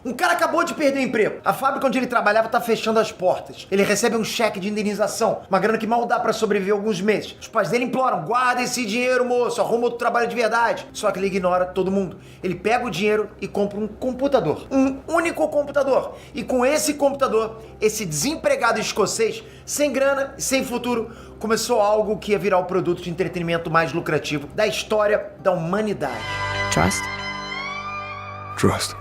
Um cara acabou de perder o emprego. A fábrica onde ele trabalhava tá fechando as portas. Ele recebe um cheque de indenização, uma grana que mal dá pra sobreviver alguns meses. Os pais dele imploram: guarda esse dinheiro, moço, arruma outro trabalho de verdade. Só que ele ignora todo mundo. Ele pega o dinheiro e compra um computador. Um único computador. E com esse computador, esse desempregado escocês, sem grana e sem futuro, começou algo que ia virar o produto de entretenimento mais lucrativo da história da humanidade. Trust? Trust.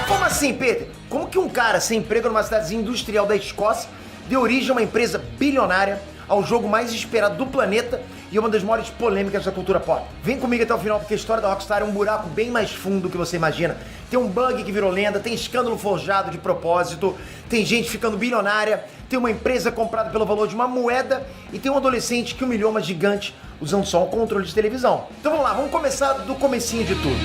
Como assim, Peter? Como que um cara sem emprego numa cidadezinha industrial da Escócia deu origem a uma empresa bilionária, ao jogo mais esperado do planeta e uma das maiores polêmicas da cultura pop? Vem comigo até o final, porque a história da Rockstar é um buraco bem mais fundo do que você imagina. Tem um bug que virou lenda, tem escândalo forjado de propósito, tem gente ficando bilionária, tem uma empresa comprada pelo valor de uma moeda e tem um adolescente que humilhou uma gigante usando só um controle de televisão. Então vamos lá, vamos começar do comecinho de tudo.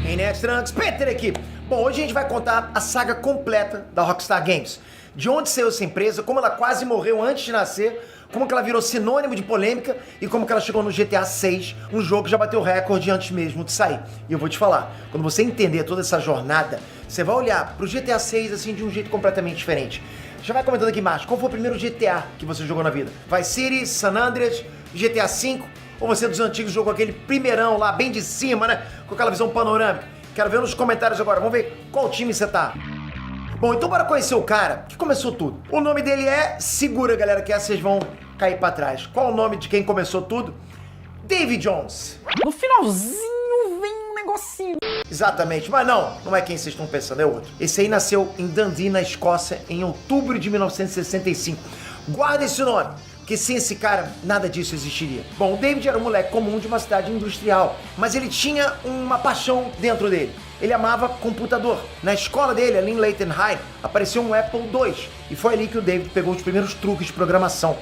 Em Next Trunks, Peter aqui. Bom, hoje a gente vai contar a saga completa da Rockstar Games. De onde saiu essa empresa, como ela quase morreu antes de nascer, como que ela virou sinônimo de polêmica e como que ela chegou no GTA 6, um jogo que já bateu recorde antes mesmo de sair. E eu vou te falar, quando você entender toda essa jornada, você vai olhar pro GTA 6 assim de um jeito completamente diferente. Já vai comentando aqui embaixo, qual foi o primeiro GTA que você jogou na vida? Vice City, San Andreas, GTA 5? Ou você dos antigos jogou aquele primeirão lá, bem de cima, né? Com aquela visão panorâmica? Quero ver nos comentários agora, vamos ver qual time você tá. Bom, então bora conhecer o cara que começou tudo. O nome dele é... Segura, galera, que essas vão cair pra trás. Qual o nome de quem começou tudo? David Jones. No finalzinho vem um negocinho. Exatamente, mas não é quem vocês estão pensando, é outro. Esse aí nasceu em Dundee, na Escócia, em outubro de 1965. Guarda esse nome, porque sem esse cara, nada disso existiria. Bom, o David era um moleque comum de uma cidade industrial, mas ele tinha uma paixão dentro dele. Ele amava computador. Na escola dele, ali em Leighton High, apareceu um Apple II, e foi ali que o David pegou os primeiros truques de programação.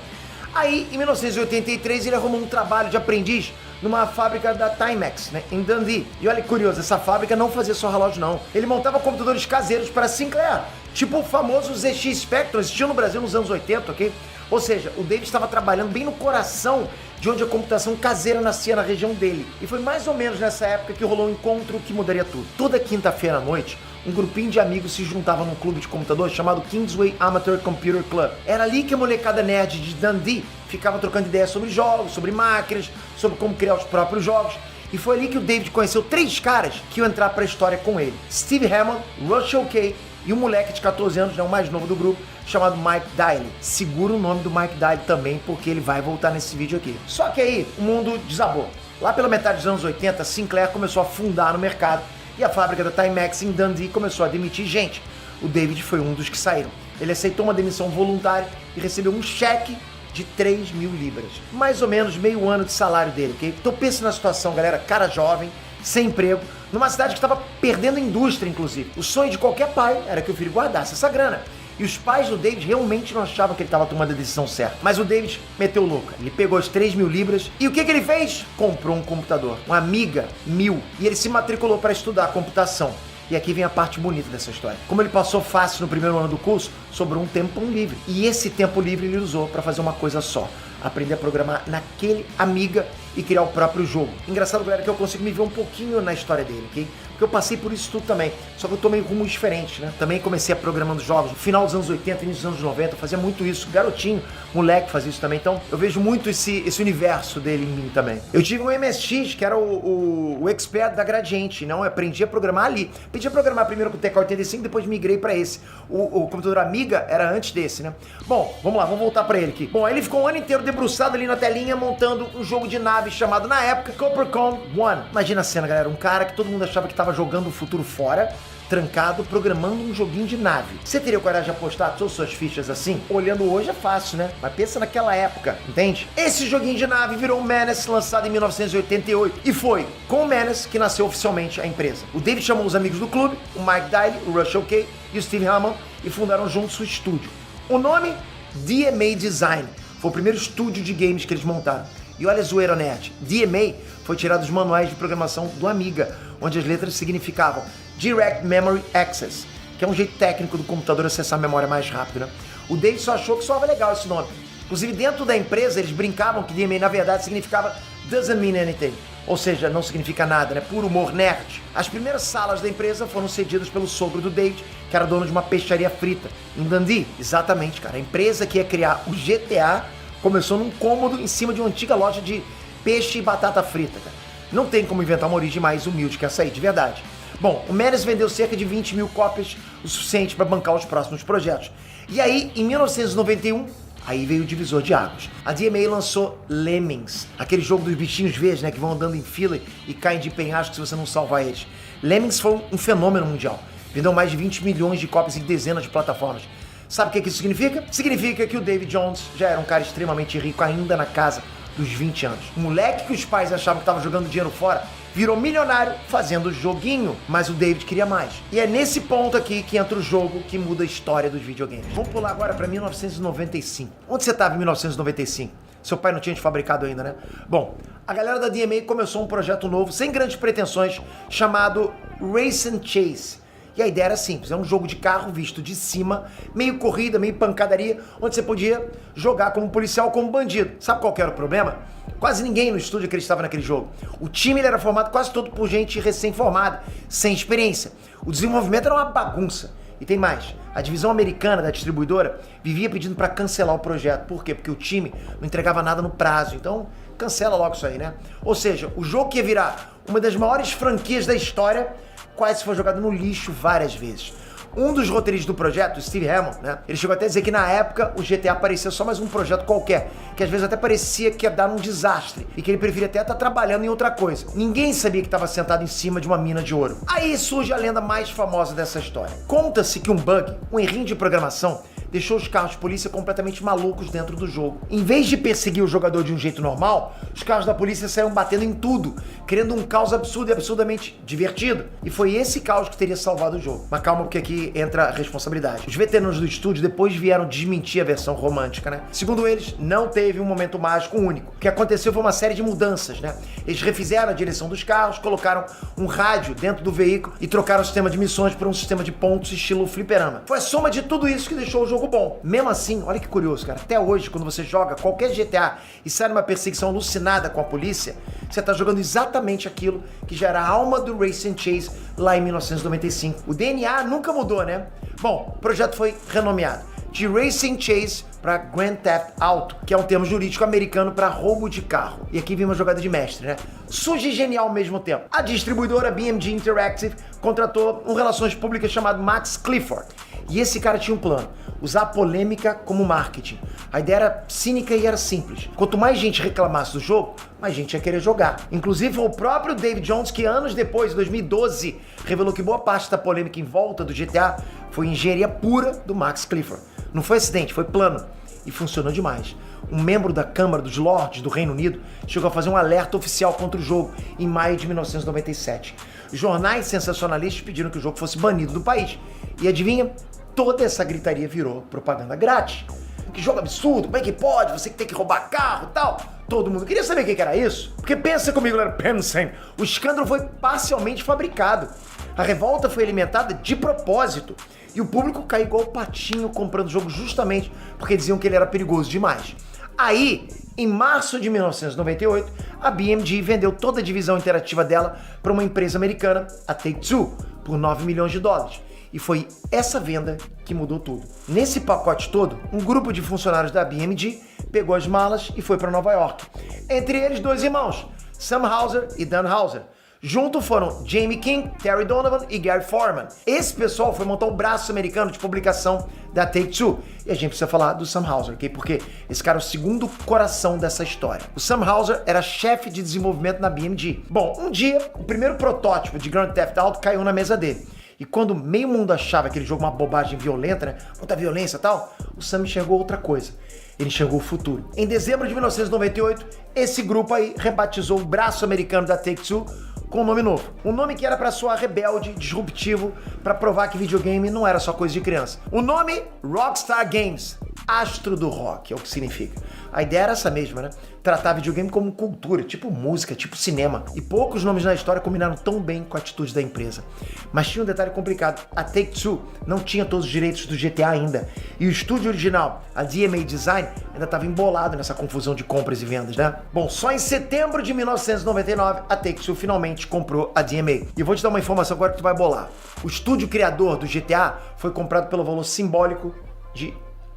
Aí, em 1983, ele arrumou um trabalho de aprendiz numa fábrica da Timex, né, em Dundee. E olha que curioso, essa fábrica não fazia só relógio, não. Ele montava computadores caseiros para Sinclair, tipo o famoso ZX Spectrum, existiu no Brasil nos anos 80, ok? Ou seja, o David estava trabalhando bem no coração de onde a computação caseira nascia na região dele. E foi mais ou menos nessa época que rolou um encontro que mudaria tudo. Toda quinta-feira à noite, um grupinho de amigos se juntava num clube de computador chamado Kingsway Amateur Computer Club. Era ali que a molecada nerd de Dundee ficava trocando ideias sobre jogos, sobre máquinas, sobre como criar os próprios jogos. E foi ali que o David conheceu 3 caras que iam entrar pra história com ele: Steve Hammond, Russell Kay e um moleque de 14 anos, o mais novo do grupo, chamado Mike Daly. Segura o nome do Mike Daly também, porque ele vai voltar nesse vídeo aqui. Só que aí, o mundo desabou. Lá pela metade dos anos 80, a Sinclair começou a afundar no mercado e a fábrica da Timex em Dundee começou a demitir gente. O David foi um dos que saíram. Ele aceitou uma demissão voluntária e recebeu um cheque de 3.000 libras. Mais ou menos meio ano de salário dele, ok? Então pensa na situação, galera. Cara jovem, sem emprego, numa cidade que estava perdendo indústria, inclusive. O sonho de qualquer pai era que o filho guardasse essa grana. E os pais do David realmente não achavam que ele estava tomando a decisão certa. Mas o David meteu louco. Ele pegou as 3.000 libras e o que ele fez? Comprou um computador, um Amiga 1000. E ele se matriculou para estudar computação. E aqui vem a parte bonita dessa história. Como ele passou fácil no primeiro ano do curso, sobrou um tempo livre. E esse tempo livre ele usou para fazer uma coisa só: aprender a programar naquele Amiga e criar o próprio jogo. Engraçado, galera, que eu consigo me ver um pouquinho na história dele, ok? Porque eu passei por isso tudo também, só que eu tomei rumos diferentes, né? Também comecei a programando jogos no final dos anos 80, início dos anos 90, eu fazia muito isso, garotinho, moleque fazia isso também, então eu vejo muito esse universo dele em mim também. Eu tive um MSX, que era o expert da Gradiente, não? Eu aprendi a programar ali. Aprendi a programar primeiro com o TK-85, depois migrei pra esse. O computador Amiga era antes desse, né? Bom, vamos lá, vamos voltar pra ele aqui. Bom, aí ele ficou um ano inteiro debruçado ali na telinha, montando um jogo de nave chamado, na época, Coppercon One. Imagina a cena, galera, um cara que todo mundo achava que tava jogando o futuro fora, trancado, programando um joguinho de nave. Você teria coragem de apostar todas as suas fichas assim? Olhando hoje é fácil, né? Mas pensa naquela época, entende? Esse joguinho de nave virou o Menace, lançado em 1988. E foi com o Menace que nasceu oficialmente a empresa. O David chamou os amigos do clube, o Mike Daly, o Russell Kay e o Steve Hammond, e fundaram juntos o estúdio. O nome? DMA Design. Foi o primeiro estúdio de games que eles montaram. E olha a zoeira nerd, DMA foi tirado dos manuais de programação do Amiga, onde as letras significavam Direct Memory Access, que é um jeito técnico do computador acessar a memória mais rápido, né? O David só achou que soava legal esse nome. Inclusive, dentro da empresa, eles brincavam que DMA, na verdade, significava Doesn't Mean Anything. ou seja, não significa nada, né? Puro humor nerd. As primeiras salas da empresa foram cedidas pelo sogro do David, que era dono de uma peixaria frita em Dundee. Exatamente, cara. A empresa que ia criar o GTA começou num cômodo em cima de uma antiga loja de peixe e batata frita, cara. Não tem como inventar uma origem mais humilde que essa aí, de verdade. Bom, o Menace vendeu cerca de 20 mil cópias, o suficiente para bancar os próximos projetos. E aí, em 1991, aí veio o divisor de águas. A DMA lançou Lemmings, aquele jogo dos bichinhos verdes, né, que vão andando em fila e caem de penhasco se você não salvar eles. Lemmings foi um fenômeno mundial. Vendeu mais de 20 milhões de cópias em dezenas de plataformas. Sabe o que isso significa? Significa que o David Jones já era um cara extremamente rico ainda na casa dos 20 anos. Um moleque que os pais achavam que estava jogando dinheiro fora virou milionário fazendo joguinho, mas o David queria mais. E é nesse ponto aqui que entra o jogo que muda a história dos videogames. Vamos pular agora para 1995. Onde você estava em 1995? Seu pai não tinha te fabricado ainda, né? Bom, a galera da DMA começou um projeto novo, sem grandes pretensões, chamado Race and Chase. E a ideia era simples, é um jogo de carro visto de cima, meio corrida, meio pancadaria, onde você podia jogar como policial ou como bandido. Sabe qual que era o problema? Quase ninguém no estúdio acreditava naquele jogo. O time ele era formado quase todo por gente recém-formada, sem experiência. O desenvolvimento era uma bagunça. E tem mais, a divisão americana da distribuidora vivia pedindo para cancelar o projeto. Por quê? Porque o time não entregava nada no prazo, então cancela logo isso aí, né? Ou seja, o jogo que ia virar uma das maiores franquias da história quase foi jogado no lixo várias vezes. Um dos roteiristas do projeto, o Steve Hammond, né? Ele chegou até a dizer que na época o GTA parecia só mais um projeto qualquer, que às vezes até parecia que ia dar um desastre e que ele preferia até estar trabalhando em outra coisa. Ninguém sabia que estava sentado em cima de uma mina de ouro. Aí surge a lenda mais famosa dessa história. Conta-se que um bug, um errinho de programação, deixou os carros de polícia completamente malucos dentro do jogo. Em vez de perseguir o jogador de um jeito normal, os carros da polícia saíram batendo em tudo, criando um caos absurdo e absurdamente divertido. E foi esse caos que teria salvado o jogo. Mas calma, porque aqui entra a responsabilidade. Os veteranos do estúdio depois vieram desmentir a versão romântica, né? Segundo eles, não teve um momento mágico único. O que aconteceu foi uma série de mudanças, né? Eles refizeram a direção dos carros, colocaram um rádio dentro do veículo e trocaram o sistema de missões por um sistema de pontos estilo fliperama. Foi a soma de tudo isso que deixou o jogo bom. Mesmo assim, olha que curioso, cara. Até hoje, quando você joga qualquer GTA e sai numa perseguição alucinada com a polícia, você tá jogando exatamente aquilo que já era a alma do Race and Chase lá em 1995. O DNA nunca mudou, né? Bom, o projeto foi renomeado de Race and Chase para Grand Theft Auto, que é um termo jurídico americano para roubo de carro. E aqui vem uma jogada de mestre, né? Suja e genial ao mesmo tempo. A distribuidora BMG Interactive contratou um relações públicas chamado Max Clifford. E esse cara tinha um plano, usar a polêmica como marketing. A ideia era cínica e era simples. Quanto mais gente reclamasse do jogo, mais gente ia querer jogar. Inclusive foi o próprio David Jones que anos depois, em 2012, revelou que boa parte da polêmica em volta do GTA foi engenharia pura do Max Clifford. Não foi acidente, foi plano. E funcionou demais. Um membro da Câmara dos Lordes do Reino Unido chegou a fazer um alerta oficial contra o jogo em maio de 1997. Jornais sensacionalistas pediram que o jogo fosse banido do país. E adivinha? Toda essa gritaria virou propaganda grátis. Que jogo absurdo, como é que pode? Você que tem que roubar carro e tal. Todo mundo queria saber o que era isso. Porque pensa comigo, galera, pensem. O escândalo foi parcialmente fabricado. A revolta foi alimentada de propósito. E o público caiu igual patinho comprando o jogo justamente porque diziam que ele era perigoso demais. Aí, em março de 1998, a BMG vendeu toda a divisão interativa dela para uma empresa americana, a Take-Two, por 9 milhões de dólares. E foi essa venda que mudou tudo. Nesse pacote todo, um grupo de funcionários da BMG pegou as malas e foi para Nova York. Entre eles, dois irmãos, Sam Houser e Dan Houser. Junto foram Jamie King, Terry Donovan e Gary Foreman. Esse pessoal foi montar o braço americano de publicação da Take-Two. E a gente precisa falar do Sam Houser, ok? Porque esse cara é o segundo coração dessa história. O Sam Houser era chefe de desenvolvimento na BMG. Bom, um dia, o primeiro protótipo de Grand Theft Auto caiu na mesa dele. E quando meio mundo achava aquele jogo uma bobagem violenta, né? Muita violência e tal, o Sam enxergou outra coisa. Ele enxergou o futuro. Em dezembro de 1998, esse grupo aí rebatizou o braço americano da Take-Two com um nome novo. Um nome que era pra soar rebelde, disruptivo, pra provar que videogame não era só coisa de criança. O nome, Rockstar Games. astro do rock, é o que significa. A ideia era essa mesma, né? Tratar videogame como cultura, tipo música, tipo cinema. E poucos nomes na história combinaram tão bem com a atitude da empresa. Mas tinha um detalhe complicado. A Take-Two não tinha todos os direitos do GTA ainda. E o estúdio original, a DMA Design, ainda estava embolado nessa confusão de compras e vendas, né? Bom, só em setembro de 1999, a Take-Two finalmente comprou a DMA. E eu vou te dar uma informação agora que tu vai bolar. O estúdio criador do GTA foi comprado pelo valor simbólico de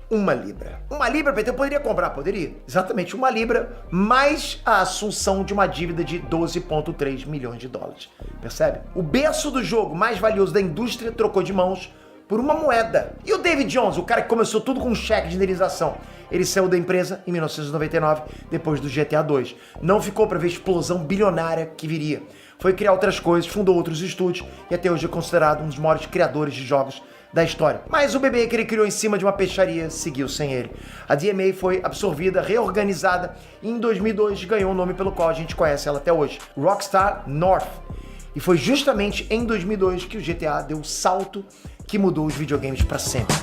1 libra. 1 libra, PT, eu poderia comprar, poderia. Exatamente, 1 libra, mais a assunção de uma dívida de 12,3 milhões de dólares. Percebe? O berço do jogo mais valioso da indústria trocou de mãos por uma moeda. E o David Jones, o cara que começou tudo com um cheque de indenização, ele saiu da empresa em 1999, depois do GTA 2. Não ficou para ver a explosão bilionária que viria. Foi criar outras coisas, fundou outros estúdios e até hoje é considerado um dos maiores criadores de jogos da história. Mas o bebê que ele criou em cima de uma peixaria seguiu sem ele. A DMA foi absorvida, reorganizada e em 2002 ganhou o nome pelo qual a gente conhece ela até hoje, Rockstar North. E foi justamente em 2002 que o GTA deu o salto que mudou os videogames para sempre.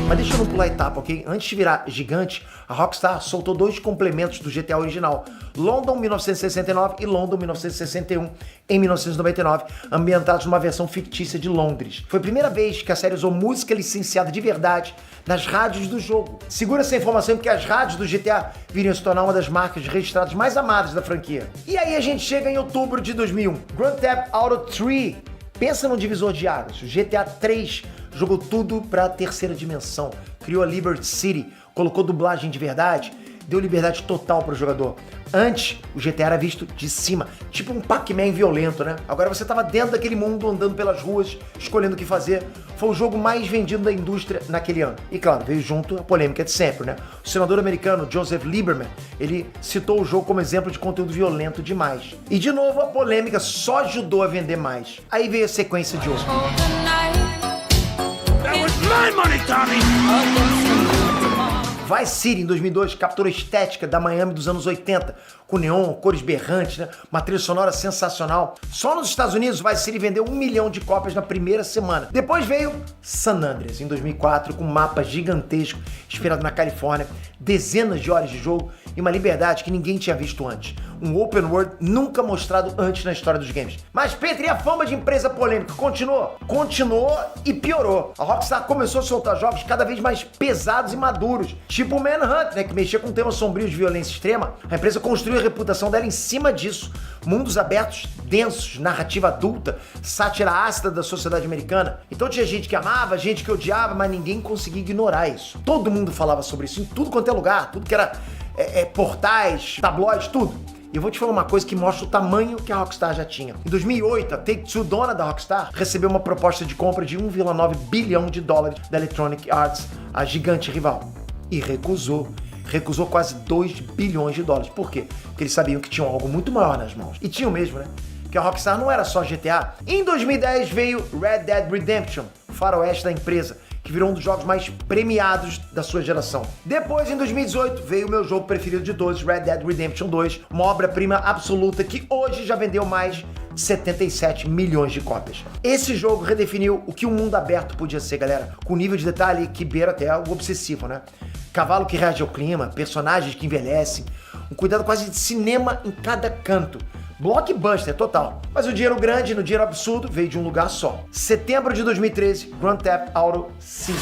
Mas deixa eu não pular a etapa, ok? Antes de virar gigante, a Rockstar soltou 2 complementos do GTA original, London 1969 e London 1961, em 1999, ambientados numa versão fictícia de Londres. Foi a primeira vez que a série usou música licenciada de verdade nas rádios do jogo. Segura essa informação porque as rádios do GTA viriam se tornar uma das marcas registradas mais amadas da franquia. E aí a gente chega em outubro de 2001, Grand Theft Auto 3. Pensa num divisor de águas. O GTA 3 jogou tudo para a terceira dimensão, criou a Liberty City, colocou dublagem de verdade, deu liberdade total para o jogador. Antes, o GTA era visto de cima, tipo um Pac-Man violento, né? Agora você estava dentro daquele mundo, andando pelas ruas, escolhendo o que fazer. Foi o jogo mais vendido da indústria naquele ano. E claro, veio junto a polêmica de sempre, né? O senador americano Joseph Lieberman, ele citou o jogo como exemplo de conteúdo violento demais. E de novo, a polêmica só ajudou a vender mais. Aí veio a sequência de hoje. My money, Tommy! Vice City, em 2002, capturou a estética da Miami dos anos 80, com neon, cores berrantes, né? Uma trilha sonora sensacional. Só nos Estados Unidos, Vice City vendeu 1 milhão de cópias na primeira semana. Depois veio San Andreas, em 2004, com um mapa gigantesco, inspirado na Califórnia, dezenas de horas de jogo e uma liberdade que ninguém tinha visto antes. Um open world nunca mostrado antes na história dos games. Mas, Pedro, e a fama de empresa polêmica continuou? Continuou e piorou. A Rockstar começou a soltar jogos cada vez mais pesados e maduros, tipo Manhunt, né, que mexia com temas sombrios de violência extrema. A empresa construiu a reputação dela em cima disso. Mundos abertos, densos, narrativa adulta, sátira ácida da sociedade americana. Então tinha gente que amava, gente que odiava, mas ninguém conseguia ignorar isso. Todo mundo falava sobre isso em tudo quanto é lugar, tudo que era portais, tabloides, tudo. E eu vou te falar uma coisa que mostra o tamanho que a Rockstar já tinha. Em 2008, a Take-Two, dona da Rockstar, recebeu uma proposta de compra de 1,9 bilhão de dólares da Electronic Arts, a gigante rival. E recusou. Recusou quase 2 bilhões de dólares. Por quê? Porque eles sabiam que tinham algo muito maior nas mãos. E tinham mesmo, né? Porque a Rockstar não era só GTA. Em 2010 veio Red Dead Redemption, o faroeste da empresa, que virou um dos jogos mais premiados da sua geração. Depois, em 2018, veio o meu jogo preferido de todos, Red Dead Redemption 2, uma obra-prima absoluta que hoje já vendeu mais de 77 milhões de cópias. Esse jogo redefiniu o que um mundo aberto podia ser, galera, com nível de detalhe que beira até o obsessivo, né? Cavalo que reage ao clima, personagens que envelhecem, um cuidado quase de cinema em cada canto. Blockbuster total. Mas o dinheiro grande, no dinheiro absurdo, veio de um lugar só. Setembro de 2013, Grand Theft Auto 5.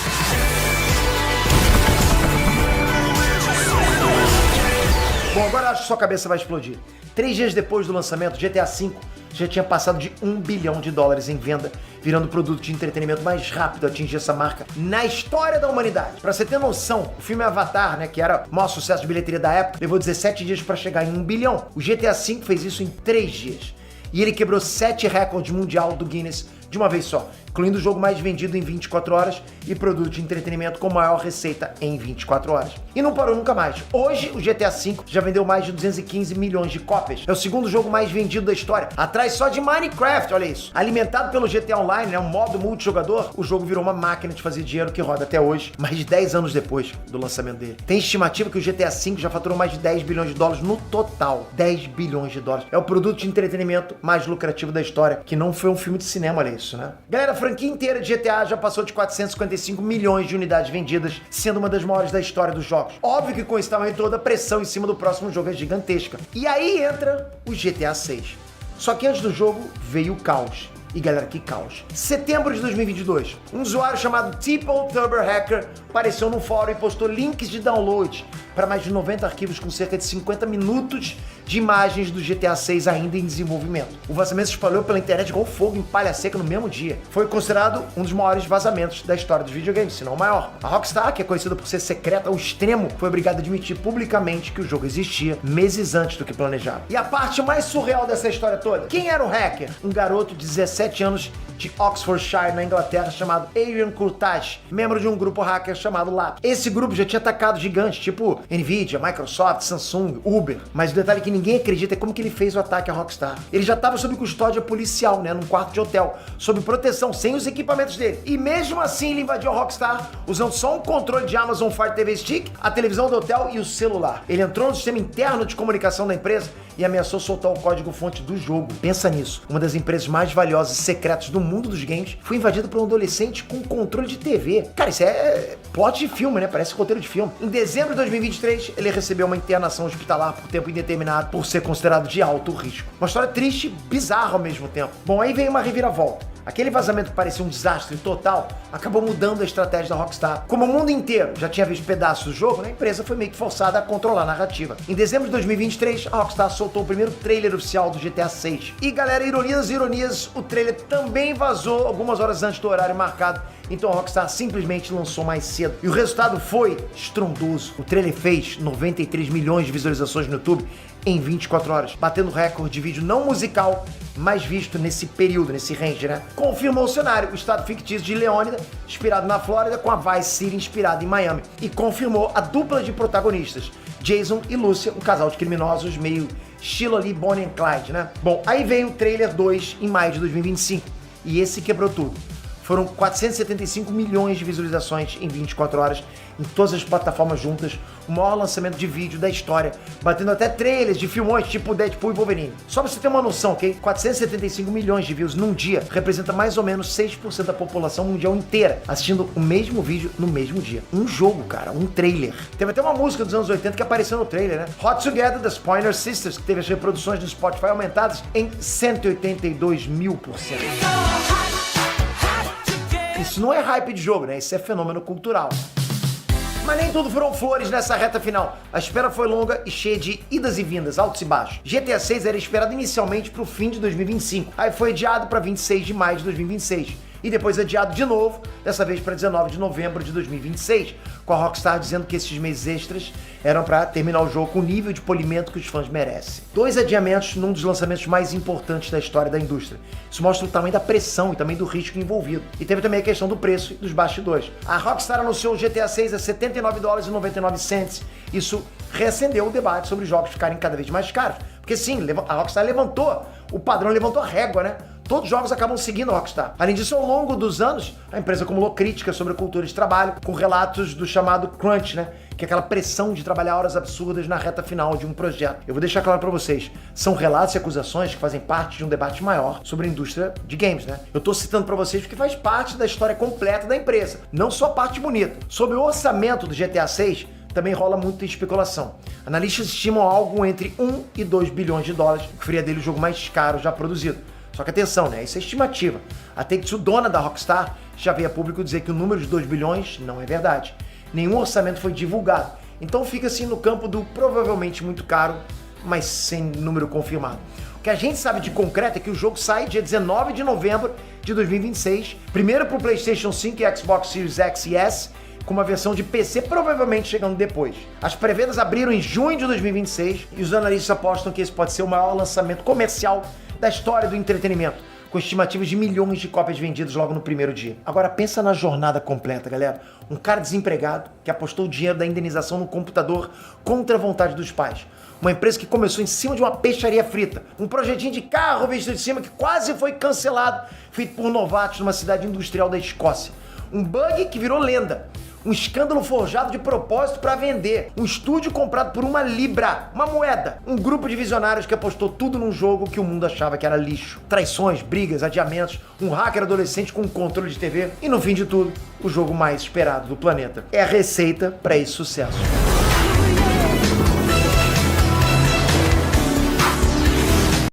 Bom, agora acho que sua cabeça vai explodir. 3 dias depois do lançamento, GTA V já tinha passado de 1 bilhão de dólares em venda, virando o produto de entretenimento mais rápido a atingir essa marca na história da humanidade. Pra você ter noção, o filme Avatar, né, que era o maior sucesso de bilheteria da época, levou 17 dias pra chegar em 1 bilhão. O GTA V fez isso em 3 dias. E ele quebrou 7 recordes mundial do Guinness de uma vez só. incluindo o jogo mais vendido em 24 horas e produto de entretenimento com maior receita em 24 horas. E não parou nunca mais. Hoje, o GTA V já vendeu mais de 215 milhões de cópias. É o segundo jogo mais vendido da história, atrás só de Minecraft, olha isso. Alimentado pelo GTA Online, um modo multijogador, o jogo virou uma máquina de fazer dinheiro que roda até hoje, mais de 10 anos depois do lançamento dele. Tem estimativa que o GTA V já faturou mais de 10 bilhões de dólares no total. 10 bilhões de dólares. É o produto de entretenimento mais lucrativo da história, que não foi um filme de cinema, olha isso, né? Galera, a franquia inteira de GTA já passou de 455 milhões de unidades vendidas, sendo uma das maiores da história dos jogos. Óbvio que com esse tamanho toda, a pressão em cima do próximo jogo é gigantesca. E aí entra o GTA 6. Só que antes do jogo veio o caos. E galera, que caos. Setembro de 2022, um usuário chamado Tipo Turbo Hacker apareceu no fórum e postou links de download para mais de 90 arquivos com cerca de 50 minutos de imagens do GTA 6 ainda em desenvolvimento. O vazamento se espalhou pela internet igual fogo em palha seca no mesmo dia. Foi considerado um dos maiores vazamentos da história dos videogames, se não o maior. A Rockstar, que é conhecida por ser secreta ao extremo, foi obrigada a admitir publicamente que o jogo existia meses antes do que planejava. E a parte mais surreal dessa história toda, quem era o hacker? Um garoto de 17 anos de Oxfordshire, na Inglaterra, chamado Adrian Courtage, membro de um grupo hacker chamado LAP. Esse grupo já tinha atacado gigantes, tipo Nvidia, Microsoft, Samsung, Uber. Mas o detalhe que ninguém acredita é como que ele fez o ataque à Rockstar. Ele já estava sob custódia policial, né, num quarto de hotel, sob proteção, sem os equipamentos dele. E mesmo assim ele invadiu a Rockstar, usando só um controle de Amazon Fire TV Stick, a televisão do hotel e o celular. Ele entrou no sistema interno de comunicação da empresa e ameaçou soltar o código-fonte do jogo. Pensa nisso. Uma das empresas mais valiosas e secretas do mundo dos games foi invadida por um adolescente com controle de TV. Cara, isso é plot de filme, né? Parece roteiro de filme. Em dezembro de 2023, ele recebeu uma internação hospitalar por tempo indeterminado por ser considerado de alto risco. Uma história triste e bizarra ao mesmo tempo. Bom, aí veio uma reviravolta. Aquele vazamento que parecia um desastre total acabou mudando a estratégia da Rockstar. Como o mundo inteiro já tinha visto pedaços do jogo, a empresa foi meio que forçada a controlar a narrativa. Em dezembro de 2023, a Rockstar soltou o primeiro trailer oficial do GTA 6. E galera, ironias e ironias, o trailer também vazou algumas horas antes do horário marcado, então a Rockstar simplesmente lançou mais cedo. E o resultado foi estrondoso. O trailer fez 93 milhões de visualizações no YouTube em 24 horas, batendo o recorde de vídeo não musical mais visto nesse período, nesse range, né? Confirmou o cenário, o estado fictício de Leônida, inspirado na Flórida, com a Vice City inspirada em Miami. E confirmou a dupla de protagonistas, Jason e Lúcia, um casal de criminosos meio estilo ali Bonnie and Clyde, né? Bom, aí veio o trailer 2 em maio de 2025, e esse quebrou tudo. Foram 475 milhões de visualizações em 24 horas em todas as plataformas juntas, o maior lançamento de vídeo da história, batendo até trailers de filmões tipo Deadpool e Wolverine. Só pra você ter uma noção, ok? 475 milhões de views num dia representa mais ou menos 6% da população mundial inteira assistindo o mesmo vídeo no mesmo dia. Um jogo, cara, um trailer. Teve até uma música dos anos 80 que apareceu no trailer, né? Hot Together, das Pointer Sisters, que teve as reproduções do Spotify aumentadas em 182.000%. Isso não é hype de jogo, né? Isso é fenômeno cultural. Mas nem tudo foram flores nessa reta final. A espera foi longa e cheia de idas e vindas, altos e baixos. GTA 6 era esperado inicialmente para o fim de 2025. Aí foi adiado para 26 de maio de 2026. E depois adiado de novo, dessa vez para 19 de novembro de 2026, com a Rockstar dizendo que esses meses extras eram para terminar o jogo com o nível de polimento que os fãs merecem. 2 adiamentos num dos lançamentos mais importantes da história da indústria. Isso mostra o tamanho da pressão e também do risco envolvido. E teve também a questão do preço e dos bastidores. A Rockstar anunciou o GTA 6 a $79,99. Isso reacendeu o debate sobre jogos ficarem cada vez mais caros. Porque sim, a Rockstar levantou o padrão, levantou a régua, né? Todos os jogos acabam seguindo a Rockstar. Além disso, ao longo dos anos, a empresa acumulou críticas sobre a cultura de trabalho, com relatos do chamado crunch, né? Que é aquela pressão de trabalhar horas absurdas na reta final de um projeto. Eu vou deixar claro pra vocês, são relatos e acusações que fazem parte de um debate maior sobre a indústria de games, né? Eu tô citando pra vocês porque faz parte da história completa da empresa, não só a parte bonita. Sobre o orçamento do GTA 6, também rola muita especulação. Analistas estimam algo entre 1 e 2 bilhões de dólares, o que faria dele o jogo mais caro já produzido. Só que atenção, né? Isso é estimativa. A Take-Two, dona da Rockstar, já veio a público dizer que o número de 2 bilhões não é verdade. Nenhum orçamento foi divulgado. Então fica assim no campo do provavelmente muito caro, mas sem número confirmado. O que a gente sabe de concreto é que o jogo sai dia 19 de novembro de 2026, primeiro para o PlayStation 5 e Xbox Series X e S, com uma versão de PC provavelmente chegando depois. As pré-vendas abriram em junho de 2026 e os analistas apostam que esse pode ser o maior lançamento comercial da história do entretenimento, com estimativas de milhões de cópias vendidas logo no primeiro dia. Agora pensa na jornada completa, galera. Um cara desempregado que apostou o dinheiro da indenização no computador contra a vontade dos pais. Uma empresa que começou em cima de uma peixaria frita. Um projetinho de carro visto de cima que quase foi cancelado, feito por novatos numa cidade industrial da Escócia. Um bug que virou lenda. Um escândalo forjado de propósito para vender. Um estúdio comprado por uma libra, uma moeda. Um grupo de visionários que apostou tudo num jogo que o mundo achava que era lixo. Traições, brigas, adiamentos, um hacker adolescente com um controle de TV e, no fim de tudo, o jogo mais esperado do planeta. É a receita para esse sucesso.